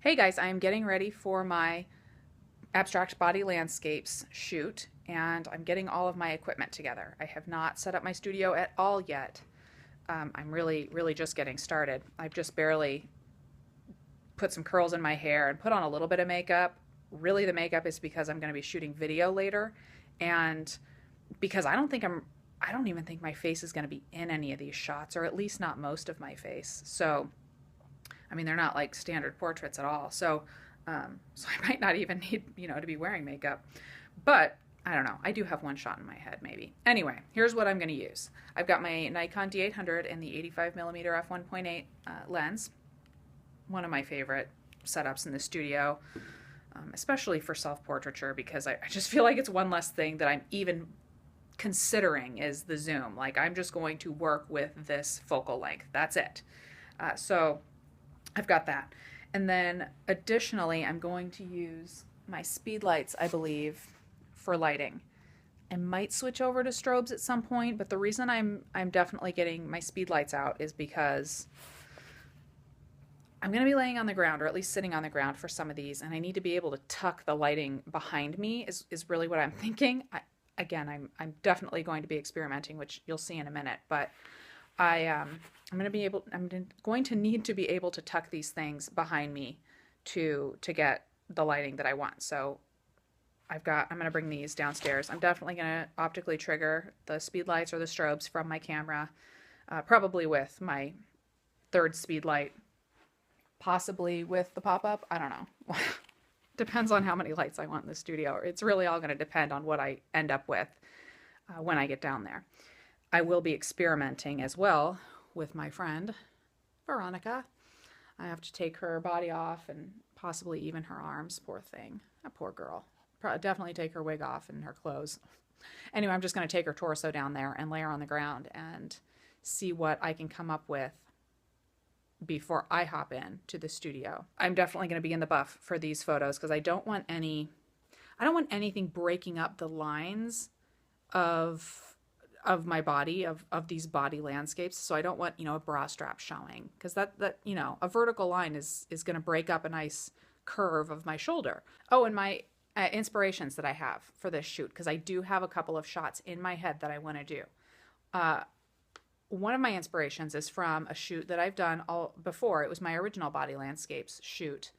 Hey guys, I am getting ready for my abstract body landscapes shoot and I'm getting all of my equipment together. I have not set up my studio at all yet. I'm really just getting started. I've just barely put some curls in my hair and put on a little bit of makeup. Really, the makeup is because I'm going to be shooting video later, and because I don't even think my face is going to be in any of these shots, or at least not most of my face. So I mean, they're not like standard portraits at all. So I might not even need, to be wearing makeup. But I don't know. I do have one shot in my head, maybe. Anyway, here's what I'm going to use. I've got my Nikon D800 and the 85mm f1.8 lens. One of my favorite setups in the studio, especially for self-portraiture, because I just feel like it's one less thing that I'm even considering is the zoom. Like, I'm just going to work with this focal length. That's it. So I've got that. And then additionally, I'm going to use my speed lights, I believe, for lighting. I might switch over to strobes at some point, but the reason I'm definitely getting my speed lights out is because I'm going to be laying on the ground, or at least sitting on the ground for some of these, and I need to be able to tuck the lighting behind me is really what I'm thinking. I'm definitely going to be experimenting, which you'll see in a minute, but I'm going to need to be able to tuck these things behind me to get the lighting that I want. So I'm going to bring these downstairs. I'm definitely going to optically trigger the speed lights or the strobes from my camera, probably with my third speed light, possibly with the pop-up. I don't know. Depends on how many lights I want in the studio. It's really all going to depend on what I end up with when I get down there. I will be experimenting as well with my friend, Veronica. I have to take her body off and possibly even her arms. Poor thing. A poor girl. Definitely take her wig off and her clothes. Anyway, I'm just going to take her torso down there and lay her on the ground and see what I can come up with before I hop in to the studio. I'm definitely going to be in the buff for these photos because I don't want anything breaking up the lines of my body, of these body landscapes. So I don't want, a bra strap showing, because that a vertical line is going to break up a nice curve of my shoulder. Oh, and my inspirations that I have for this shoot, because I do have a couple of shots in my head that I want to do. One of my inspirations is from a shoot that I've done all before. It was my original body landscapes shoot.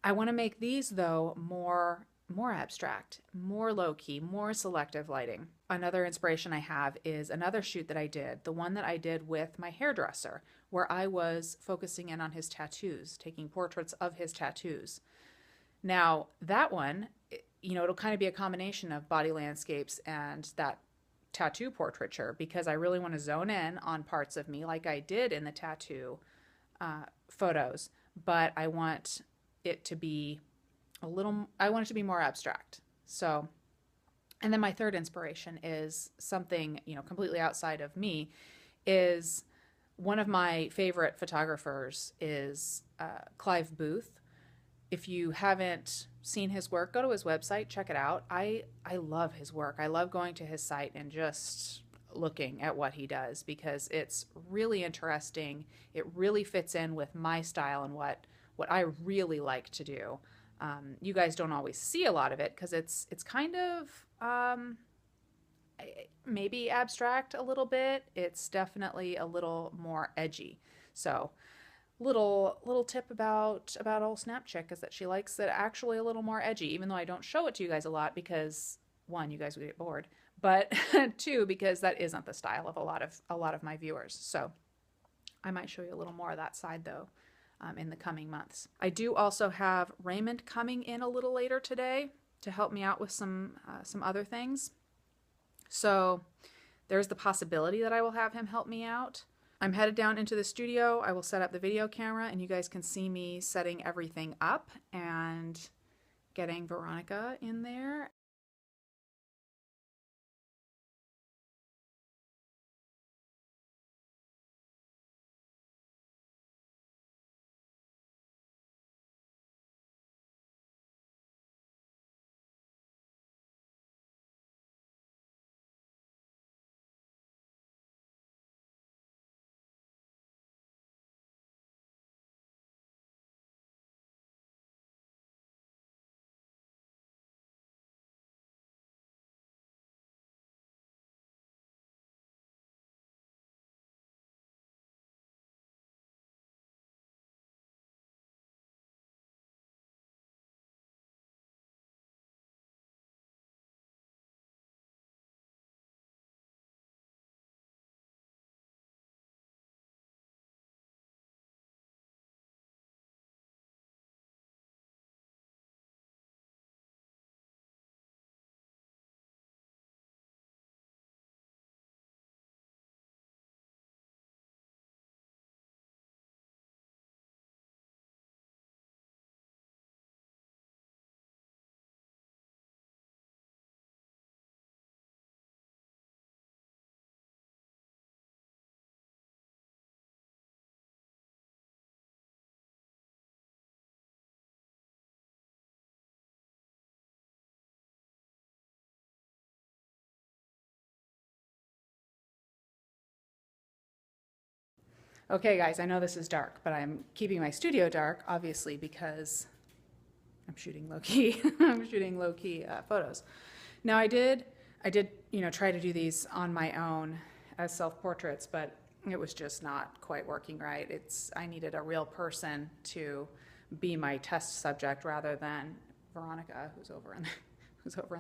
I want to make these, though, more abstract, more low-key, more selective lighting. Another inspiration I have is another shoot that I did, the one that I did with my hairdresser, where I was focusing in on his tattoos, taking portraits of his tattoos. Now, that one, it'll kind of be a combination of body landscapes and that tattoo portraiture, because I really want to zone in on parts of me like I did in the tattoo photos, but I want it to be more abstract. So, and then my third inspiration is something, completely outside of me, is one of my favorite photographers is Clive Booth. If you haven't seen his work, go to his website, check it out. I love his work. I love going to his site and just looking at what he does, because it's really interesting. It really fits in with my style and what I really like to do. You guys don't always see a lot of it because it's kind of maybe abstract a little bit. It's definitely a little more edgy. So little tip about old Snap Chick is that she likes it actually a little more edgy, even though I don't show it to you guys a lot because, one, you guys would get bored, but two, because that isn't the style of a lot of my viewers. So I might show you a little more of that side, though, in the coming months. I do also have Raymond coming in a little later today to help me out with some other things. So there's the possibility that I will have him help me out. I'm headed down into the studio. I will set up the video camera, and you guys can see me setting everything up and getting Veronica in there. Okay, guys, I know this is dark, but I'm keeping my studio dark, obviously, because I'm shooting low-key. I'm shooting low-key photos. Now, I did, try to do these on my own as self-portraits, but it was just not quite working right. I needed a real person to be my test subject rather than Veronica, who's over in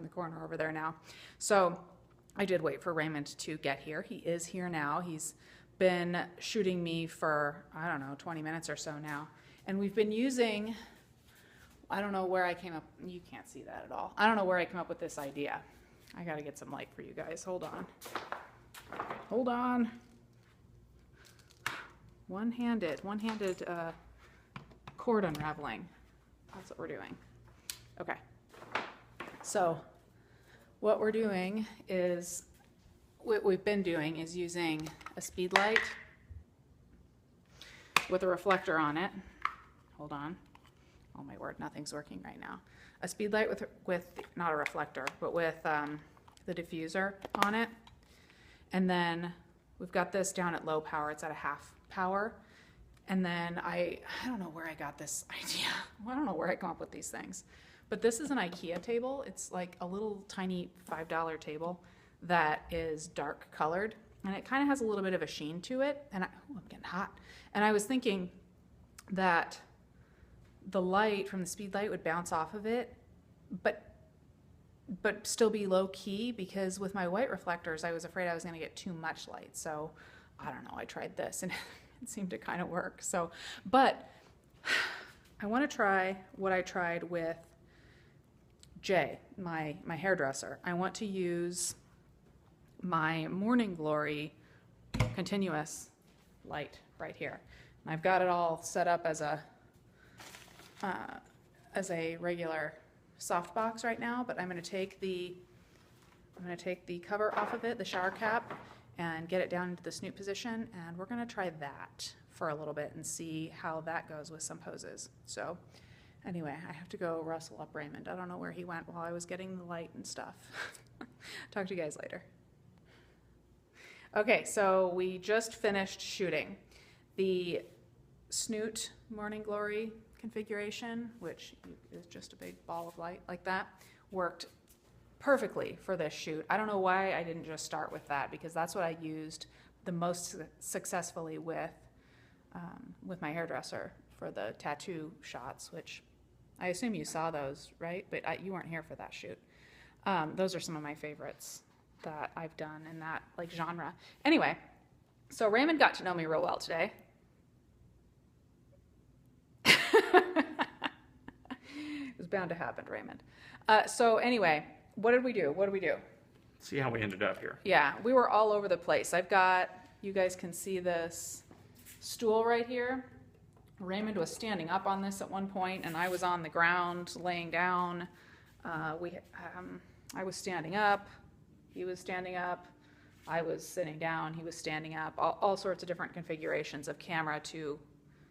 the corner over there now. So I did wait for Raymond to get here. He is here now. He's been shooting me for, I don't know, 20 minutes or so now. And we've been using, I don't know where I came up, you can't see that at all. I don't know where I came up with this idea. I gotta get some light for you guys. Hold on. Hold on. One-handed cord unraveling. That's what we're doing. Okay. So what we're doing is, what we've been doing is using a speed light with a reflector on it. Hold on. Oh my word, nothing's working right now. A speed light with not a reflector, but with the diffuser on it. And then we've got this down at low power. It's at a half power. And then I don't know where I got this idea. I don't know where I come up with these things. But this is an IKEA table. It's like a little tiny $5 table that is dark colored. And it kind of has a little bit of a sheen to it. And I'm getting hot. And I was thinking that the light from the speed light would bounce off of it, but still be low key, because with my white reflectors, I was afraid I was going to get too much light. So I don't know, I tried this and it seemed to kind of work. So, but I want to try what I tried with Jay, my hairdresser. I want to use my Morning Glory continuous light right here. And I've got it all set up as a regular softbox right now, but I'm going to take the cover off of it, the shower cap, and get it down into the snoot position, and we're going to try that for a little bit and see how that goes with some poses. So anyway, I have to go rustle up Raymond. I don't know where he went while I was getting the light and stuff. Talk to you guys later. Okay, so we just finished shooting. The snoot Morning Glory configuration, which is just a big ball of light like that, worked perfectly for this shoot. I don't know why I didn't just start with that, because that's what I used the most successfully with my hairdresser for the tattoo shots, which I assume you saw those, right? But you weren't here for that shoot. Those are some of my favorites that I've done in that like genre. Anyway, so Raymond got to know me real well today. It was bound to happen, Raymond. So anyway, what did we do? See how we ended up here. Yeah, we were all over the place. You guys can see this stool right here. Raymond was standing up on this at one point, and I was on the ground laying down. I was standing up. He was standing up. I was sitting down. He was standing up. All sorts of different configurations of camera to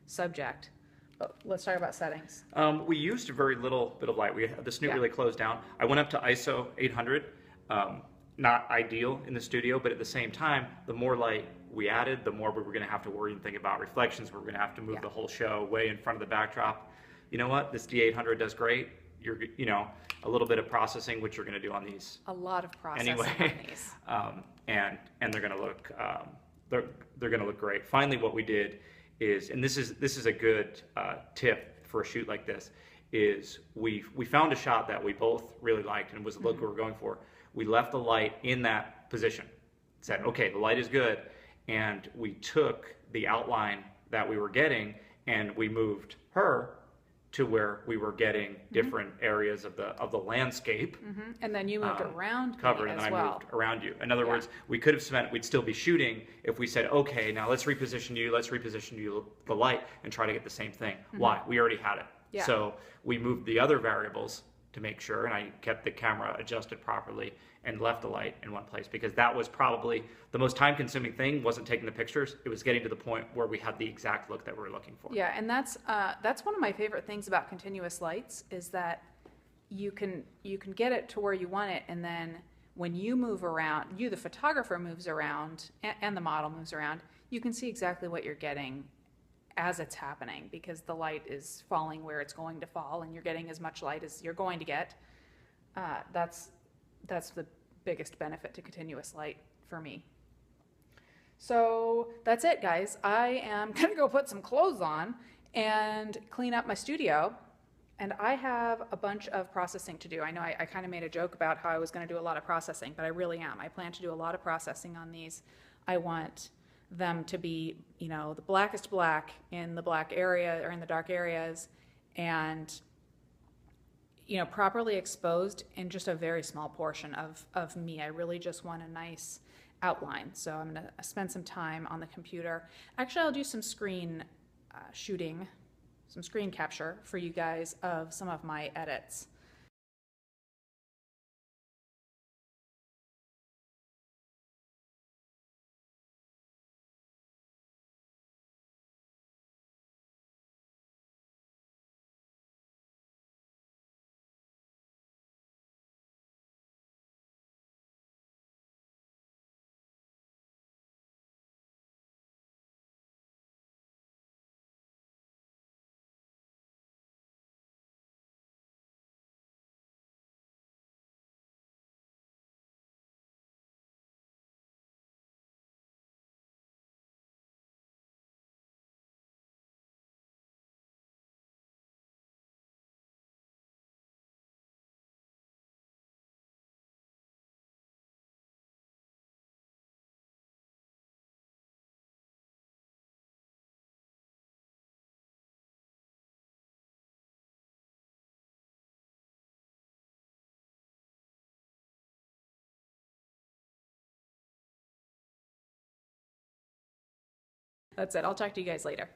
subject. But let's talk about settings. We used a very little bit of light. We had the snoot really closed down. I went up to ISO 800. Not ideal in the studio, but at the same time, the more light we added, the more we were going to have to worry and think about reflections. We were going to have to move the whole show way in front of the backdrop. You know what? This D800 does great. A little bit of processing, which you're going to do on these. A lot of processing anyway. On these. And they're going to look they're going to look great. Finally, what we did is, and this is a good tip for a shoot like this, is we found a shot that we both really liked and was the look we were going for. We left the light in that position. Said, okay, the light is good, and we took the outline that we were getting and we moved her to where we were getting different areas of the landscape. And then you moved around covered, me and as then well. I moved around you. In other words, we could have spent, we'd still be shooting if we said, okay, now let's reposition you the light and try to get the same thing. Why? We already had it. Yeah. So we moved the other variables to make sure, and I kept the camera adjusted properly and left the light in one place, because that was probably the most time-consuming thing. Wasn't taking the pictures, it was getting to the point where we had the exact look that we were looking for. Yeah, and that's one of my favorite things about continuous lights, is that you can get it to where you want it, and then when you move around, the photographer moves around and the model moves around, you can see exactly what you're getting as it's happening because the light is falling where it's going to fall and you're getting as much light as you're going to get. That's the biggest benefit to continuous light for me. So that's it, guys. I am gonna go put some clothes on and clean up my studio. And I have a bunch of processing to do. I know I kind of made a joke about how I was going to do a lot of processing, but I really am. I plan to do a lot of processing on these. I want them to be, the blackest black in the black area or in the dark areas, and properly exposed in just a very small portion of me. I really just want a nice outline. So I'm going to spend some time on the computer. Actually, I'll do some screen shooting, some screen capture for you guys of some of my edits. That's it. I'll talk to you guys later.